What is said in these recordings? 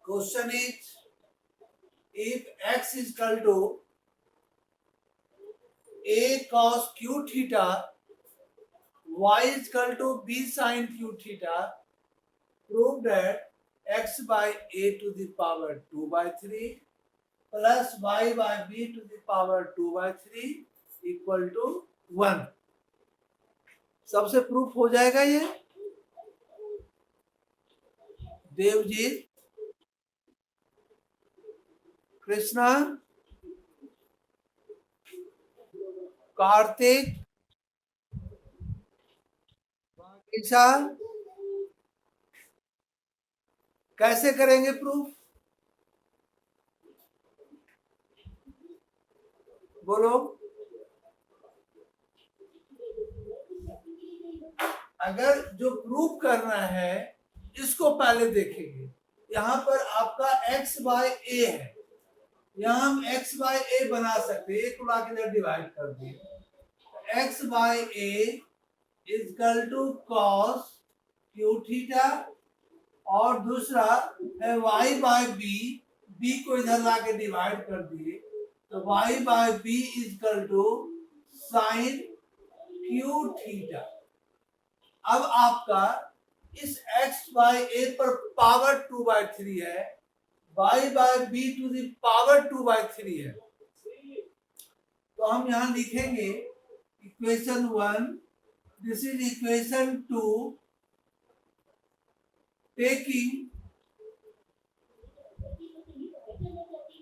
Question is, if x is equal to a cos q theta, y is equal to b sin q theta, prove that x by a to the power 2 by 3 plus y by b to the power 2 by 3 equal to 1. सबसे proof हो जाएगा ये. देवजीत, कृष्णा, कार्तिक, ईशा, कैसे करेंगे proof? बोलो. अगर जो proof करना है इसको पहले देखेंगे. यहाँ पर आपका x बाय a है, यहाँ हम x बाय a बना सकते हैं. एक उड़ा के इधर डिवाइड कर दिए. x by a is equal to cos q theta, और दूसरा है y बाय b, b को इधर ला के डिवाइड कर दिए तो y by b is equal to sine q theta. अब आपका इस x बाय a पर पावर 2 बाय 3 है, y by b to the power 2 by 3 है. तो हम यहां लिखेंगे equation 1, this is equation 2, taking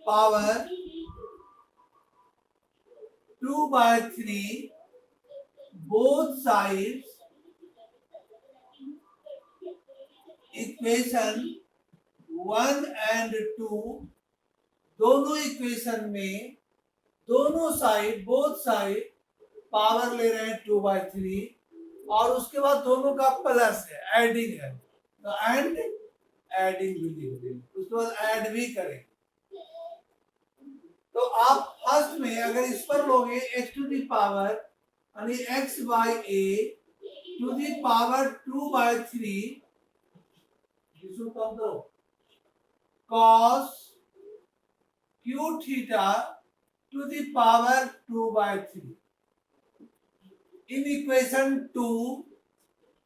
power 2 by 3 both sides, equation 1 and 2, दोनों इक्वेशन में दोनों साइड, बोथ साइड पावर ले रहे हैं 2 by 3, और उसके बाद दोनों का प्लस है, एडिंग है तो एंड एडिंग भी लिख देंगे. उसके बाद ऐड भी करेंगे. तो आप फर्स्ट में अगर इस पर लोगे x टू दी पावर यानी x by a to the power 2 by 3, इसको कम करो, cos q theta to the power 2 by 3. In equation 2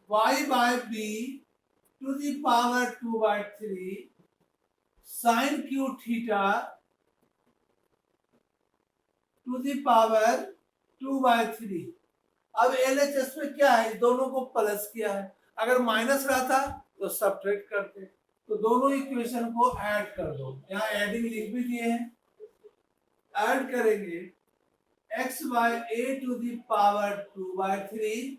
y by b to the power 2 by 3 sin q theta to the power 2 by 3. अब LHS में क्या है, दोनों को plus किया है. अगर माइनस रहता तो सब्ट्रैक्ट करते. तो दोनों इक्वेशन को ऐड कर दो. यहाँ एडिंग लिख भी दिए हैं. ऐड करेंगे x by a to the power 2 by 3,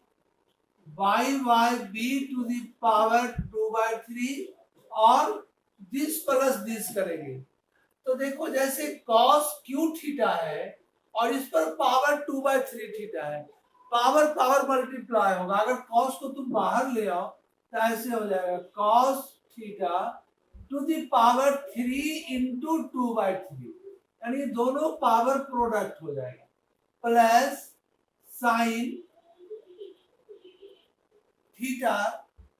y by b to the power 2 by 3, और दिस प्लस दिस करेंगे. तो देखो जैसे cos q थीटा है और इस पर पावर 2 बाय 3 थीटा है, पावर पावर मल्टीप्लाई होगा. अगर cos को तुम बाहर ले आओ तो ऐसे हो जाएगा cos theta to the power 3 into 2 by 3, यानी दोनों पावर प्रोडक्ट हो जाएगा, plus sine theta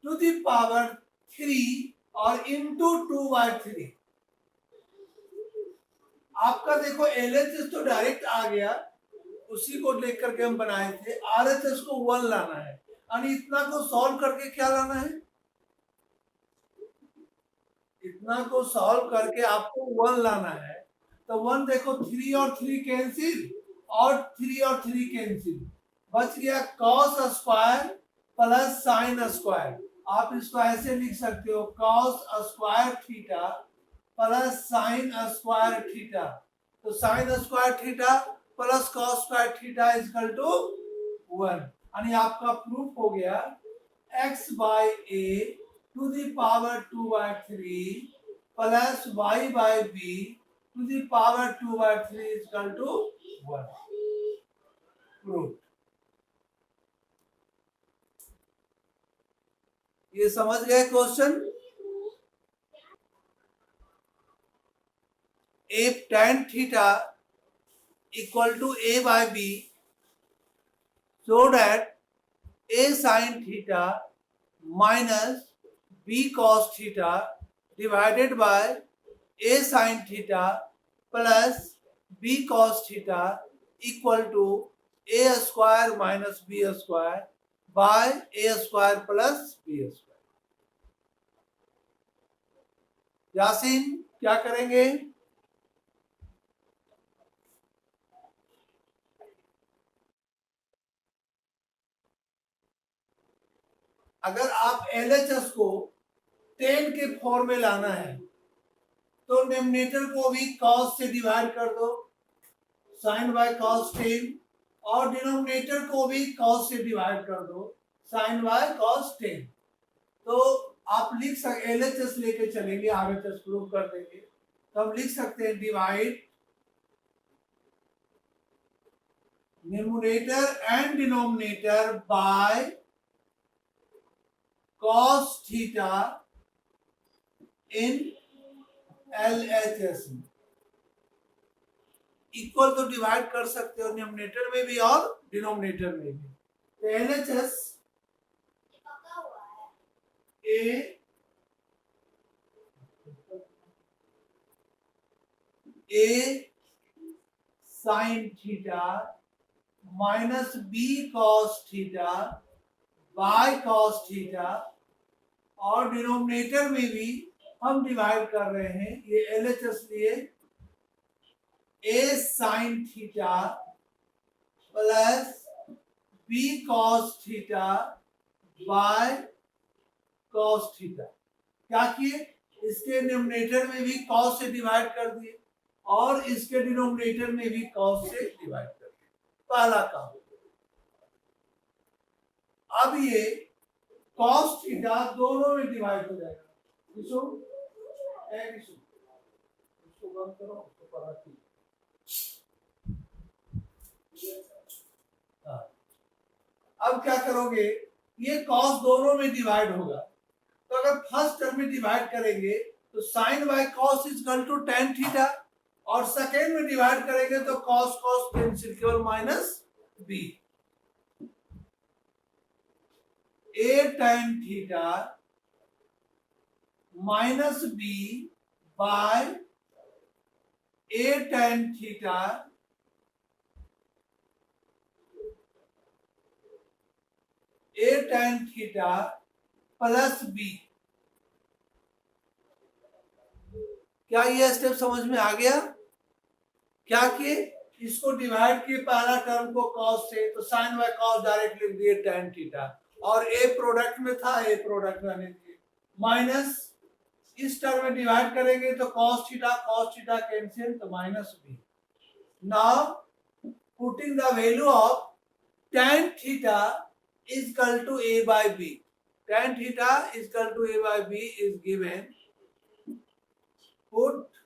to the power 3 और इंटू 2 बाय 3. आपका देखो LHS तो डायरेक्ट आ गया, उसी को लेकर के हम बनाए थे. RHS को 1 लाना है, यानी इतना को सॉल्व करके क्या लाना है, इतना को सॉल्व करके आपको 1 लाना है. तो 1 देखो 3 और 3 कैंसिल, और 3 और 3 कैंसिल, बच गया cos square plus sine square. आप इसको ऐसे लिख सकते हो cos square theta plus sine square theta. तो sine square theta plus cos square theta is equal to 1. यानी आपका प्रूफ हो गया x by a to the power 2 by 3 plus y by b to the power 2 by 3 is equal to 1. Proof. ये समझ गए question. if tan theta equal to a by b, so that a sin theta minus b cos theta divided by a sin theta plus b cos theta equal to a square minus b square by a square plus b square। Yasin क्या करेंगे? अगर आप LHS को 10 के form में लाना है तो डिनोमिनेटर को भी cos से डिवाइड कर दो, sin बाय cos 10, और डिनोमिनेटर को भी cos से डिवाइड कर दो, sin बाय cos 10। तो आप लिख सकते, LHS लेके चलेंगे, RHS प्रूव कर देंगे, तो हम लिख सकते हैं divide numerator and denominator by cos theta in LHS में। इक्वल तो डिवाइड कर सकते हो न्यूमरेटर में भी और डिनोमिनेटर में भी। तो LHS a sin theta minus b cos theta by cos theta, और डिनोमिनेटर में भी हम डिवाइड कर रहे हैं, ये LHS लिए a sin theta plus b cos theta by cos theta. क्या किए? इसके न्यूमरेटर में भी cos से डिवाइड कर दिए और इसके डिनोमिनेटर में भी cos से डिवाइड कर दिए। पहला काम। अब ये cos थीटा दोनों में डिवाइड हो जाएगा। इसको बंद करो, उसको पढ़ा थी। अब क्या करोगे? ये cos दोनों में डिवाइड होगा, तो अगर फर्स्ट टर्म में डिवाइड करेंगे तो sin by cos is equal to tan theta, और सेकेंड में डिवाइड करेंगे तो cos कैंसिल, केवल minus b। a tan theta minus b by a tan theta plus b। क्या ये स्टेप समझ में आ गया? क्या कि इसको डिवाइड किए पहला टर्म को cos से, तो sin बाय cos डायरेक्ट लिख दिए tan थीटा, और a प्रोडक्ट में था, a प्रोडक्ट में लिख दिए, माइनस इस टर्म में डिवाइड करेंगे तो cos थीटा कैंसिल, तो minus b। Now putting the value of tan theta is equal to a by b. Tan theta is equal to a by b is given. Put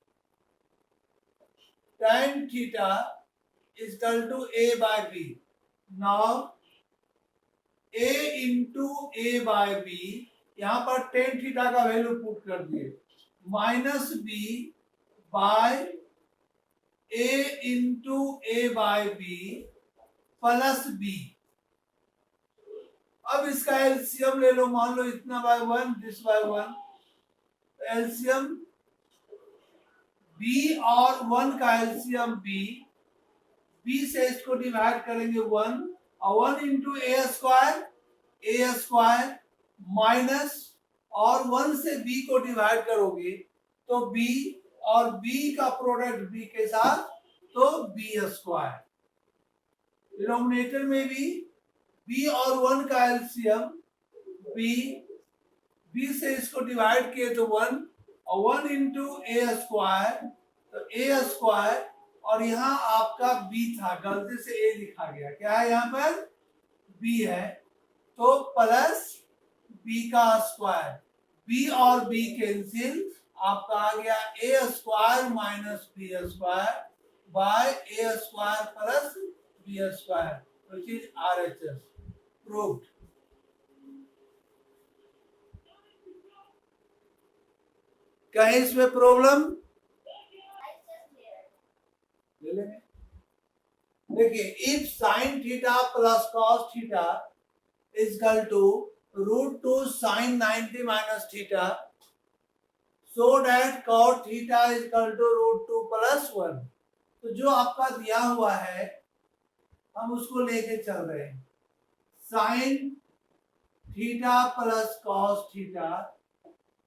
tan theta is equal to a by b. Now a into a by b, यहाँ पर tan theta का value put कर दिए, minus b by a into a by b plus b। अब इसका LCM ले लो, मान लो इतना by 1, this by 1, LCM b और 1 का एलसीएम b से इसको डिवाइड करेंगे 1, और 1 इंटू ए स्क्वायर माइनस, और 1 से b को डिवाइड करोगे तो b और b का प्रोडक्ट b के साथ, तो b स्क्वायर। डिनोमिनेटर में भी b और 1 का एलसीएम b से इसको डिवाइड किए तो 1, और 1 इंटू ए स्क्वायर, तो ए स्क्वायर, और यहाँ आपका b था, गलती से a लिखा गया, क्या है यहाँ पर b है, तो प्लस b का स्क्वायर, b और b कैंसिल, आपका आ गया a square minus b square by a square plus b square, which is RHS proved। कहीं इसमें प्रॉब्लम? ले लेंगे। देखिए, if sin theta plus cos theta is equal to √2 sin 90 minus theta, so that cot theta is equal to √2 plus 1। तो जो आपका दिया हुआ है हम उसको लेके चल रहे हैं। Sine theta plus cos theta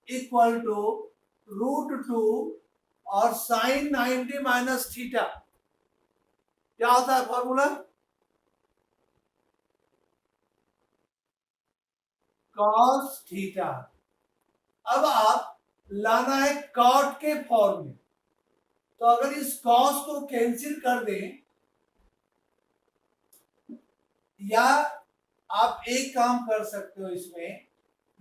equal to √2 और साइन 90 माइनस थीटा क्या होता है फॉर्मूला? Cos theta. अब आप लाना है कॉट के फॉर्म में, तो अगर इस कॉस को कैंसिल कर दें, या आप एक काम कर सकते हो इसमें,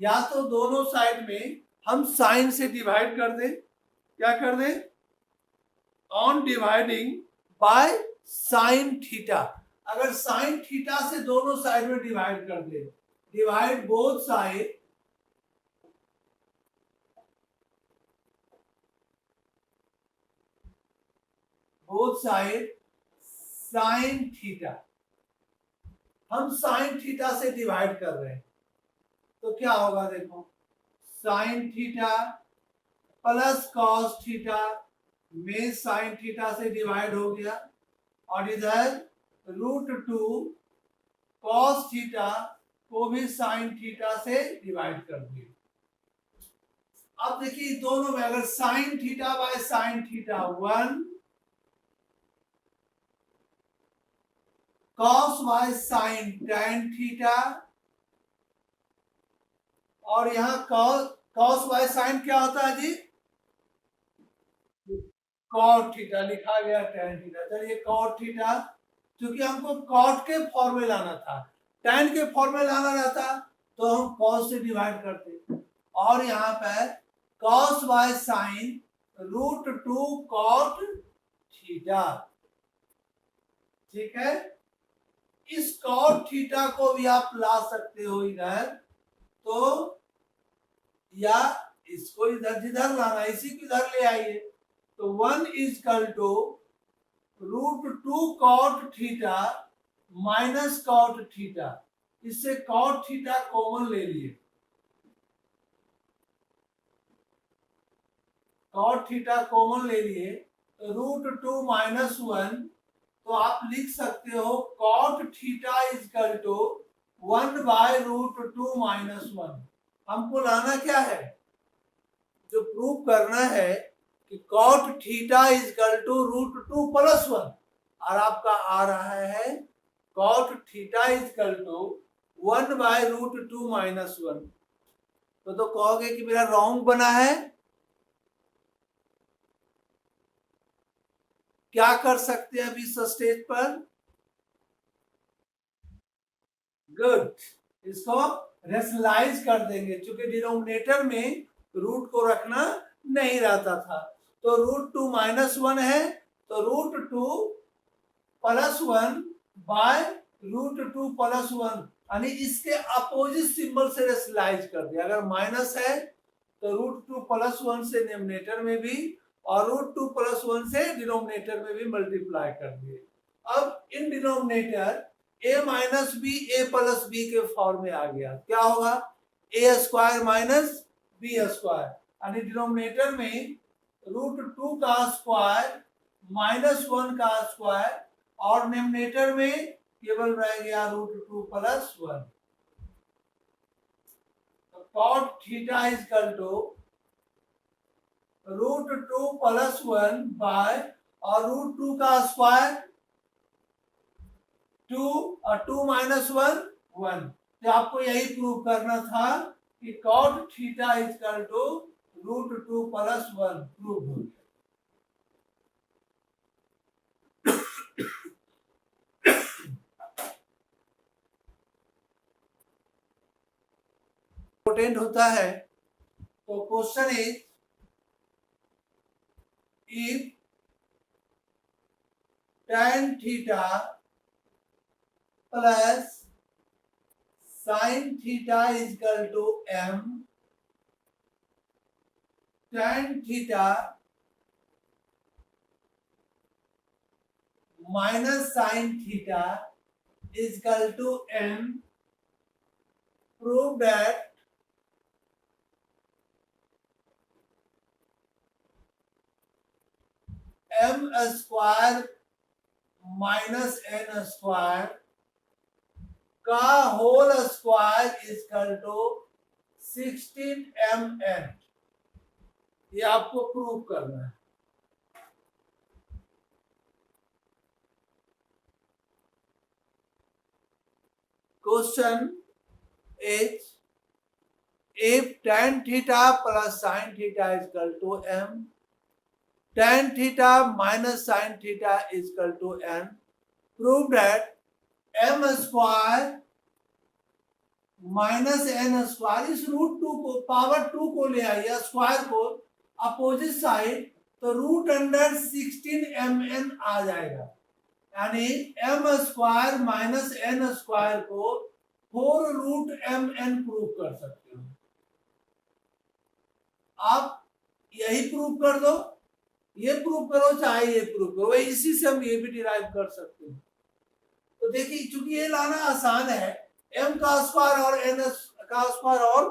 या तो दोनों साइड में हम साइन से डिवाइड कर दें। क्या कर दें? On dividing by sine theta. अगर साइन थीटा से दोनों साइड में डिवाइड कर दे, divide both side sine theta. हम साइन थीटा से डिवाइड कर रहे हैं तो क्या होगा? देखो, sine theta plus cos theta में साइन थीटा से डिवाइड हो गया, और इधर √2 कॉस थीटा को भी साइन थीटा से डिवाइड कर दिया। अब देखिए दोनों में अगर sine theta by sine theta 1, cos by sign tan theta, और यहां कॉस बाय साइन क्या होता है जी? कॉट थीटा लिखा गया tan थीटा। चलिए कॉट थीटा, क्योंकि हमको कॉट के फॉर्म में लाना था, tan के फॉर्म में लाना रहता तो हम कॉस से डिवाइड करते, और यहाँ पर cos by sine √2 cot theta. ठीक है, इस कॉट थीटा को भी आप ला सकते हो इधर, तो या इसको इधर जिधर लाना इसी को इधर ले आइए, तो 1 is equal to √2 cot theta minus cot theta. इससे कॉट थीटा कॉमन ले लिए, कॉट थीटा कॉमन ले लिए, तो √2 माइनस 1, तो आप लिख सकते हो cot theta is equal to 1 by √2 minus 1। हमको लाना क्या है? जो प्रूव करना है कि cot theta is equal to √2 plus 1, और आपका आ रहा है cot theta is equal to 1 by √2 minus 1। तो कहोगे कि मेरा रॉन्ग बना है। क्या कर सकते हैं अभी इस स्टेज पर? गुड, इसको रेशनलाइज कर देंगे, क्योंकि डिनोमिनेटर में रूट को रखना नहीं रहता था। तो √2 माइनस 1 है, तो √2 प्लस 1 बाय √2 प्लस 1, यानी इसके अपोजिट सिंबल से रेशनलाइज कर दिया। अगर माइनस है तो √2 प्लस 1 से डिनोमिनेटर में भी, और √2 प्लस 1 से डिनोमिनेटर में भी मल्टीप्लाई कर दिए। अब in denominator a minus B A plus B के फॉर्म में आ गया। क्या होगा? a square minus B square, यानी डिनोमिनेटर में √2 का स्क्वायर माइनस 1 का स्क्वायर, और डिनोमिनेटर में केवल रह गया √2 plus 1। Cot theta is equal to √2 plus 1 by, और √2 का स्क्वायर 2, और 2 माइनस 1 1। तो आपको यही प्रूव करना था कि cot theta is equal to √2 plus 1 prove हो गया। इंपॉर्टेंट होता है। तो question is, if tan theta plus sine theta is equal to m, tan theta minus sine theta is equal to m, prove that M square minus N square का whole square equal to 16mn। ये आपको prove करना है। Question is if tan theta plus sin theta is equal to m, tan theta minus sin theta is equal to n, prove that m square minus N square, इस root 2 को power 2 को ले आइए square को opposite side, तो root under 16mn आ जाएगा। यानी M square minus N square को 4 रूट mn प्रूव कर सकते हो। आप यही प्रूव कर दो, ये प्रूव करो चाहे ये प्रूव करो, इसी से हम ये भी डिराइव कर सकते हैं। तो देखिए चूंकि ये लाना आसान है, m का स्क्वायर और n का स्क्वायर और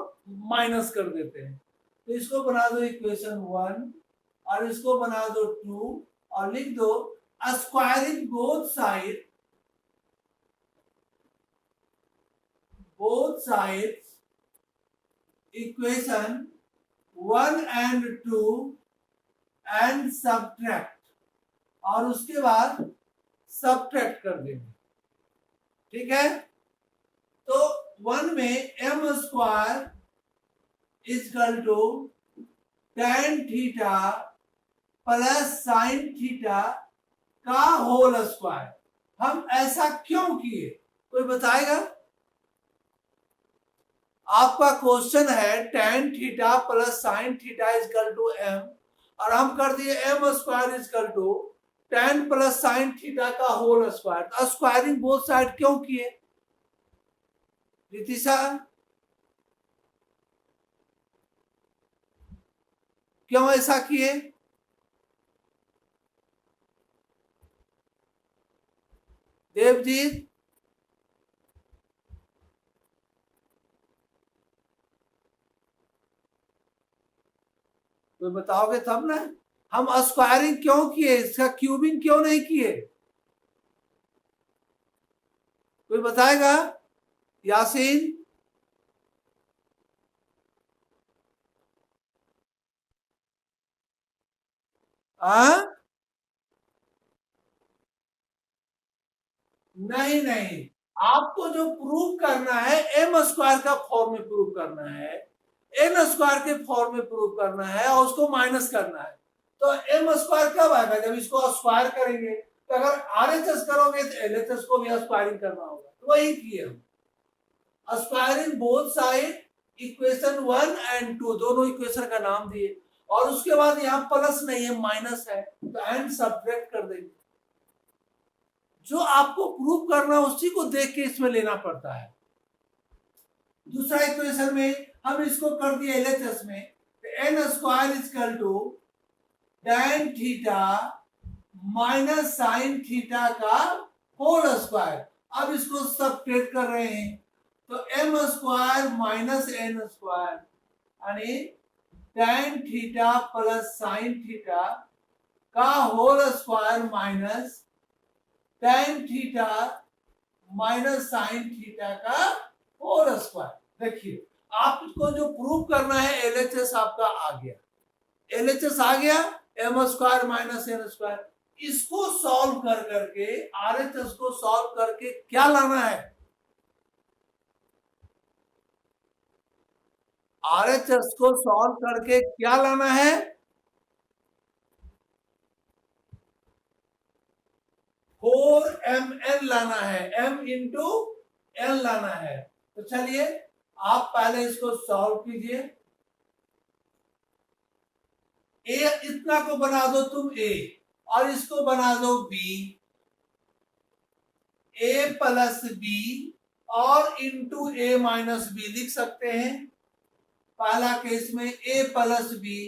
माइनस कर देते हैं। तो इसको बना दो इक्वेशन 1 और इसको बना दो 2 और लिख दो squaring both sides equation 1 and 2 and subtract, और उसके बाद सब्ट्रैक्ट कर देंगे। ठीक है, तो 1 में m square equal to tan theta plus sin theta का होल स्क्वायर। हम ऐसा क्यों किए, कोई बताएगा? आपका क्वेश्चन है tan theta plus sin theta equal to m, और हम कर दिए m square equal to tan plus sin theta का होल स्क्वायर। तो स्क्वायरिंग बोथ साइड क्यों किए रितिशा, क्यों ऐसा किए? देवजीत, तो बताओगे तब ना। हम स्क्वायरिंग क्यों किए, इसका क्यूबिंग क्यों नहीं किए, कोई बताएगा? यासीन, नहीं नहीं, आपको जो प्रूव करना है एम स्क्वायर का फॉर्म में प्रूव करना है, एन स्क्वायर के फॉर्म में प्रूव करना है और उसको माइनस करना है। तो एम स्क्वायर कब आएगा, जब इसको स्क्वायर करेंगे। तो अगर आरएचएस करोगे तो एलएचएस को भी स्क्वायरिंग करना होगा, तो वही किए हम, squaring both side equation 1 and 2, दोनों इक्वेशन का नाम दिए, और उसके बाद यहाँ प्लस नहीं है माइनस है, तो एंड सब्ट्रैक्ट कर देंगे। जो आपको प्रूव करना उसी को देख के इसमें लेना पड़ता है। दूसरा इक्वेशन में हम इसको कर दिए एलएचएस में, N square equal to tan theta minus sine theta का होल स्क्वायर। अब इसको सब्ट्रैक्ट कर रहे हैं, तो M square minus N square यानी tan theta plus sine theta का whole square minus tan theta minus sine theta का होल स्क्वायर। देखिए आपको जो प्रूव करना है एलएचएस आपका आ गया, एलएचएस आ गया, M square minus N square. इसको सॉल्व कर करके आरएचएस को सॉल्व करके क्या लाना है, आरएचएस को सॉल्व करके क्या लाना है, 4mn लाना है, m इंटू n लाना है। तो चलिए आप पहले इसको सॉल्व कीजिए। ए इतना को बना दो तुम a, और इसको बना दो b, a प्लस b और इंटू a माइनस b लिख सकते हैं। पहला केस में a plus b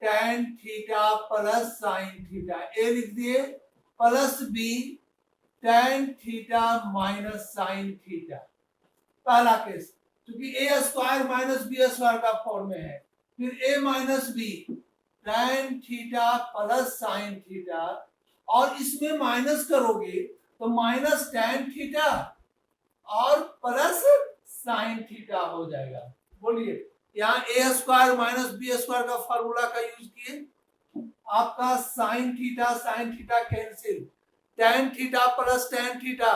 tan theta plus sine theta, a लिख दिए, plus b tan theta minus sine theta. पहला केस, क्योंकि a square minus B square का फॉर्म में है। फिर a minus B tan theta plus sine theta, और इसमें माइनस करोगे तो माइनस tan थीटा और प्लस साइन थीटा हो जाएगा। बोलिए, यहाँ A square minus B square का फॉर्मूला का यूज किए, आपका sine theta cancel, tan theta plus tan theta,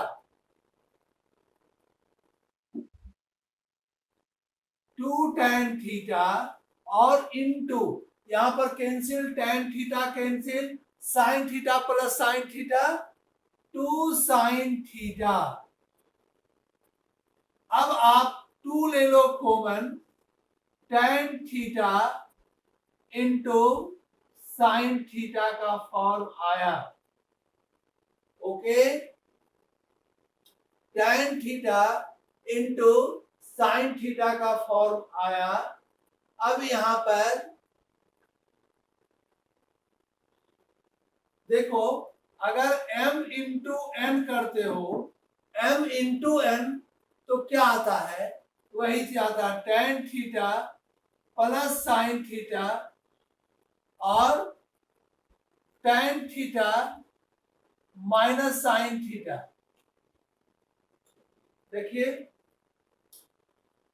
2 tan theta और इनटू यहां पर cancel, tan theta cancel, sine theta plus sine theta 2 sine theta. अब आप 2 ले लो common, tan theta into sine theta का फॉर्म आया। Okay, tan theta into sine theta का फॉर्म आया। अब यहां पर देखो, अगर m इंटू n करते हो, m इंटू n तो क्या आता है, वही चीज आता है tan theta plus sine theta और tan theta minus sine theta. देखिए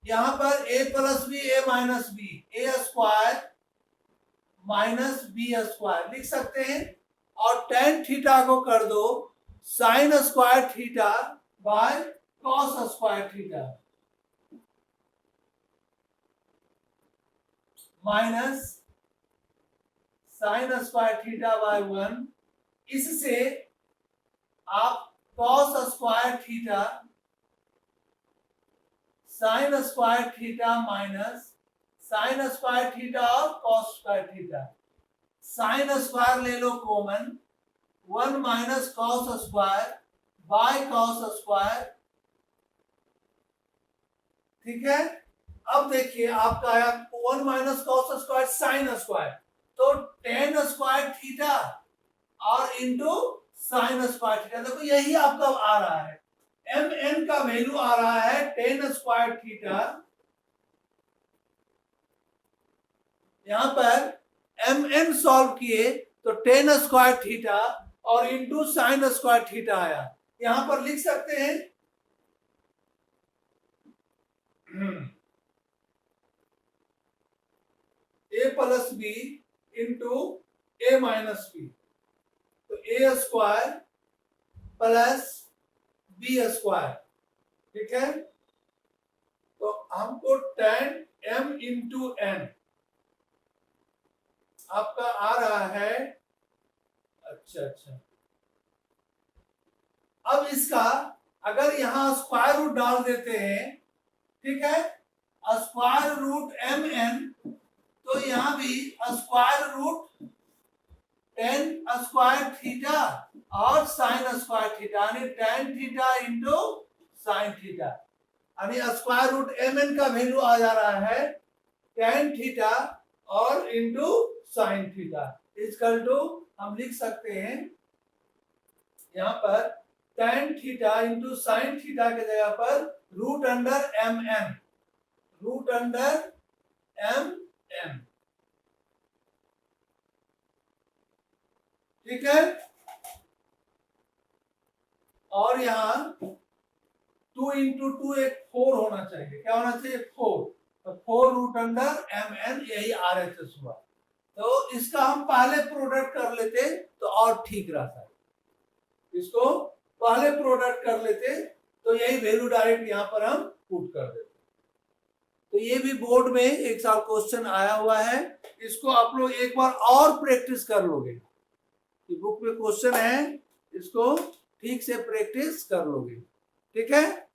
यहां पर a plus B, a minus B, A square minus B square लिख सकते हैं, और tan थीटा को कर दो sine square theta by cos square theta minus sine square theta by 1। इससे आप cos square theta sine square theta minus sine square theta और cos square theta, sine square ले लो common, 1 minus cos square by cos square. ठीक है, अब देखिए आपका आया 1 minus cos square sine square, तो tan स्क्वायर थीटा और इंटू साइन स्क्वायर थीटा। देखो यही आपका आ रहा है, mn का वैल्यू आ रहा है tan स्क्वायर थीटा, यहां पर mn सॉल्व किए तो tan स्क्वायर थीटा और इंटू साइन स्क्वायर थीटा आया। यहां पर लिख सकते हैं a plus B into A minus B, तो ए स्क्वायर प्लस बी स्क्वायर। ठीक है, तो हमको tan m इंटू n आपका आ रहा है। अच्छा, अब इसका अगर यहां स्क्वायर रूट डाल देते हैं, ठीक है, स्क्वायर रूट mn, तो यहां भी square root tan square theta और साइन स्क्वायर थीटा, यानी tan theta into sine theta, यानी स्क्वायर रूट mn का वैल्यू आ जा रहा है tan थीटा और into sine theta equal to, हम लिख सकते हैं यहां पर tan theta into sine theta के जगह पर root under mn, root under mn। ठीक है, और यहां 2 इंटू 2 एक 4 होना चाहिए, क्या होना चाहिए 4, तो 4 रूट अंडर mn, यही RHS हुआ। तो इसका हम पहले प्रोडक्ट कर लेते तो और ठीक रहता है, इसको पहले प्रोडक्ट कर लेते तो यही वैल्यू डायरेक्ट यहां पर हम पुट कर देते। तो ये भी बोर्ड में एक साल क्वेश्चन आया हुआ है, इसको आप लोग एक बार और प्रैक्टिस कर लोगे, बुक में क्वेश्चन है, इसको ठीक से प्रैक्टिस कर लोगे। ठीक है।